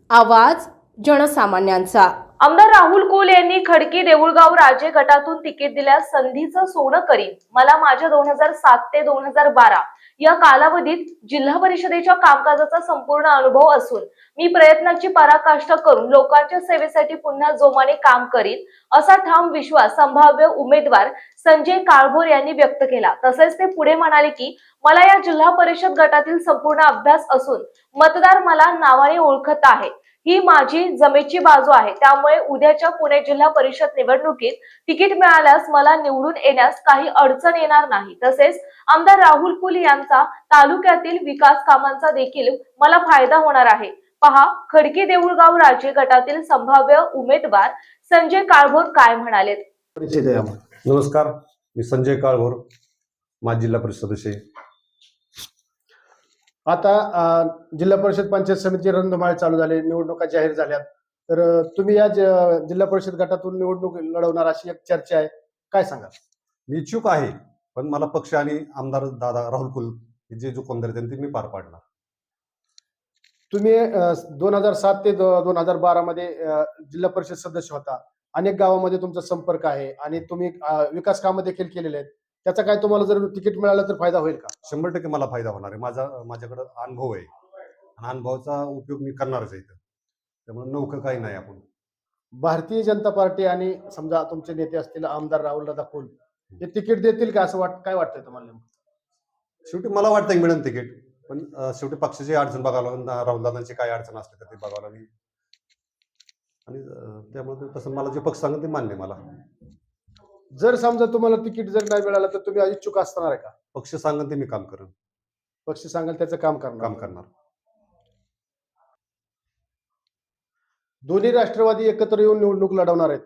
आवाज जनसामान्यांचा। आमदार राहुल कुल यांनी खडकी देऊळगाव राजे गटातून तिकीट दिल्यास संधीचं सोनं करीन। मला माझ्या 2007 ते 2012 या कालावधीत जिल्हा परिषदेच्या कामकाजाचा संपूर्ण अनुभव असून मी प्रयत्नाची पराकाष्ठा करून लोकांच्या सेवेसाठी पुन्हा जोमाने काम करीन, असा ठाम विश्वास संभाव्य उमेदवार संजय काळभोर यांनी व्यक्त केला। तसेच ते पुढे म्हणाले की मला या जिल्हा परिषद गटातील संपूर्ण अभ्यास असून मतदार मला नावाने ओळखत आहे। ही माझी जमेची बाजू आहे, त्यामुळे उद्याच्या पुणे जिल्हा परिषद निवडणुकीत तिकीट मिळाल्यास मला निवडून येण्यास काही अडचण येणार नाही। तसेच आमदार राहुल कुल यांचा तालुक्यातील विकास कामांचा देखील मला फायदा होणार आहे। पहा खडकी देऊळगाव राजे गटातील संभाव्य उमेदवार संजय काळभोर काय म्हणाले। नमस्कार, मी संजय काळभोर, माजी जिल्हा परिषद सदस्य। आता जिल्हा परिषद पंचायत समिती रणधुमाळी चालू झाले, निवडणुका जाहीर झाल्यात, तर तुम्ही या जिल्हा परिषद गटातून निवडणूक लढवणार अशी एक चर्चा आहे, काय सांगाल? मी इच्छुक आहे, पण मला पक्ष आणि आमदार दादा राहुल कुल जे जो कोणतरी त्यांनी मी पार पाडणार। तुम्ही 2007 ते 2012 मध्ये जिल्हा परिषद सदस्य होता, अनेक गावामध्ये तुमचा संपर्क आहे आणि तुम्ही विकास कामं देखील केलेले आहेत, त्याचा काय तुम्हाला जर तिकीट मिळालं तर फायदा होईल का? 100% मला फायदा होणार आहे। माझ्याकडे अनुभव आहे आणि अनुभवाचा उपयोग मी करणारच आहे, त्यामुळे नौकं काही नाही। आपण भारतीय जनता पार्टी आणि समजा तुमचे नेते असतील आमदार राहुल दादा कुल हे तिकीट देतील का, असं काय वाटतंय तुम्हाला? शेवटी मला वाटतं मिळेल तिकीट, पण शेवटी पक्षाची अडचण बघावं लागेल, राहुल दादांची काय अडचण असते तर ते बघावं लागेल, आणि त्यामुळे तसं मला जे पक्ष सांगेल ते मान्य मला। जर समजा तुम्हाला तिकीट जर नाही मिळालं तर तुम्ही इच्छुक असणार आहे का? पक्ष सांगेल ते मी काम करेन, पक्ष सांगेल त्याचं काम करणार। दोन्ही राष्ट्रवादी एकत्र येऊन निवडणूक लढवणार आहेत,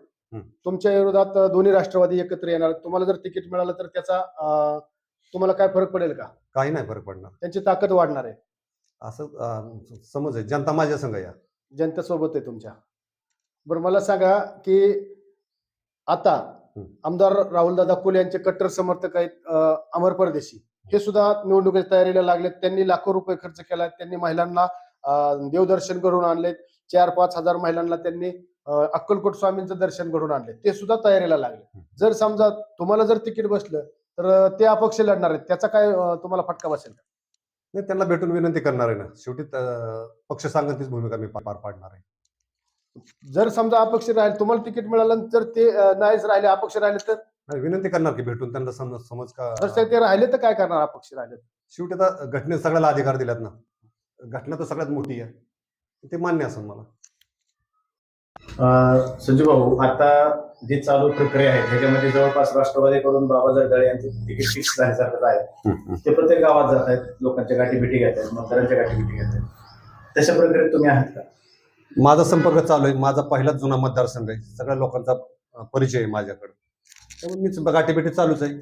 तुमच्या विरोधात दोन्ही राष्ट्रवादी एकत्र येणार आहेत, तुम्हाला जर तिकीट मिळालं तर त्याचा तुम्हाला काय फरक पडेल का? काही नाही फरक पडणार, त्यांची ताकद वाढणार आहे असं समज आहे। जनता माझ्या संग या, जनतेसोबत आहे तुमच्या। बरं, मला सांगा की आता आमदार राहुल दादा कुल यांचे कट्टर समर्थक आहेत अमर परदेशी, हे सुद्धा निवडणुकीच्या तयारीला लागलेत। त्यांनी लाखो रुपये खर्च केला, त्यांनी महिलांना देवदर्शन घडवून आणलेत, 4-5 हजार महिलांना त्यांनी अक्कलकोट स्वामींचं दर्शन घडवून आणले, ते सुद्धा तयारीला लागले। जर समजा तुम्हाला जर तिकीट बसलं तर ते अपक्ष लढणार आहेत, त्याचा काय तुम्हाला फटका बसेल का? नाही, त्यांना भेटून विनंती करणार आहे ना, शेवटी पक्ष सांगेल तीच भूमिका मी पार पाडणार आहे। जर समजा अपक्ष राहिले, तुम्हाला तिकीट मिळालं तर ते नाहीच राहिले, अपक्ष राहिले तर विनंती करणार की भेटून त्यांना समज का ते राहिले तर काय करणार? अपक्ष राहिले शेवटी आता घटनेत सगळ्याला अधिकार दिलात ना, घटना तर सगळ्यात मोठी आहे, ते मान्य असेल मला। संजू भाऊ, आता जी चालू प्रक्रिया आहे त्याच्यामध्ये जवळपास राष्ट्रवादीकडून बाबा जगदाळे यांचं तिकीट फिक्स झाल्यासारखं आहे, ते प्रत्येक गावात जात आहेत, लोकांच्या गाठीभेटी घेत आहेत, मतदारांच्या गाठीभेटी घेत आहेत, तशा प्रकारे तुम्ही आहात का? माझा संपर्क चालू आहे, माझा पहिलाच जुना मतदारसंघ आहे, सगळ्या लोकांचा परिचय आहे माझ्याकडे, त्यामुळे मीच गाठीभेटी चालूच आहे।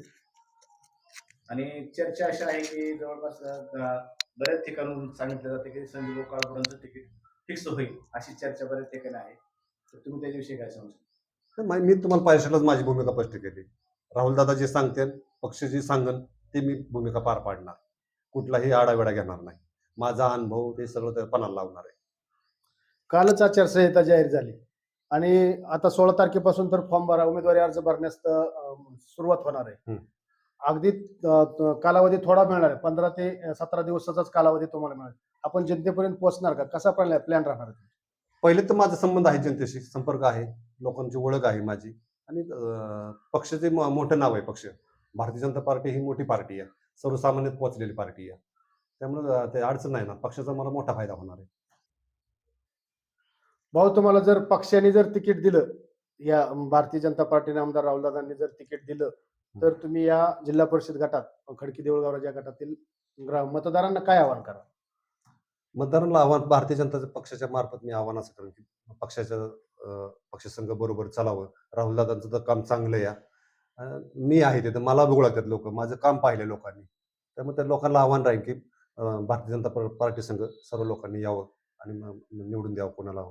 आणि चर्चा अशा आहे की जवळपास बऱ्याच ठिकाणून सांगितलं जाते की संजय काळभोरांचं तिकीट फिक्स होईल, अशी चर्चा बऱ्याच ठिकाणी आहे, तर तुम्ही त्याच्याविषयी काय सांगू? मी तुम्हाला पहिल्याच माझी भूमिका स्पष्ट केली, राहुल दादा जे सांगतील, पक्ष जे सांगेल ते मी भूमिका पार पाडणार, कुठलाही आडावेडा घेणार नाही, माझा अनुभव ते सगळं त्या पणाला लावणार आहे। कालच आचारसंहिता जाहीर झाली आणि आता 16 तारखेपासून तर फॉर्म भरा, उमेदवारी अर्ज भरण्यास सुरुवात होणार आहे। अगदी कालावधी थोडा मिळणार आहे, 15 ते 17 दिवसाचाच कालावधी तुम्हाला मिळेल। आपण जनतेपर्यंत पोहोचणार का, कसा प्लॅन राहणार आहे? पहिले तर माझा संबंध आहे, जनतेशी संपर्क आहे, लोकांची ओळख आहे माझी, आणि पक्षाचे मोठं नाव आहे। पक्ष भारतीय जनता पार्टी ही मोठी पार्टी आहे, सर्वसामान्यात पोहोचलेली पार्टी आहे, त्यामुळे ते अडचण नाही ना, पक्षाचा मला मोठा फायदा होणार आहे। भाऊ, तुम्हाला जर पक्षाने जर तिकीट दिलं, या भारतीय जनता पार्टीने आमदार राहुल दादांनी जर तिकीट दिलं तर तुम्ही या जिल्हा परिषद गटात खडकी देऊळगाव या गटातील मतदारांना काय आवाहन करा? मतदारांना आव्हान, भारतीय जनता पक्षाच्या मार्फत मी आव्हान असं करेन की पक्षसंघ बरोबर चालावं, राहुल दादांचं तर काम चांगलं आहे, मी आहे तिथं, मला ओळखतात लोक, माझं काम पाहिलं लोकांनी, त्यामुळे त्या लोकांना आव्हान राहील की भारतीय जनता पार्टी संघ सर्व लोकांनी यावं आणि निवडून द्यावं कोणाला.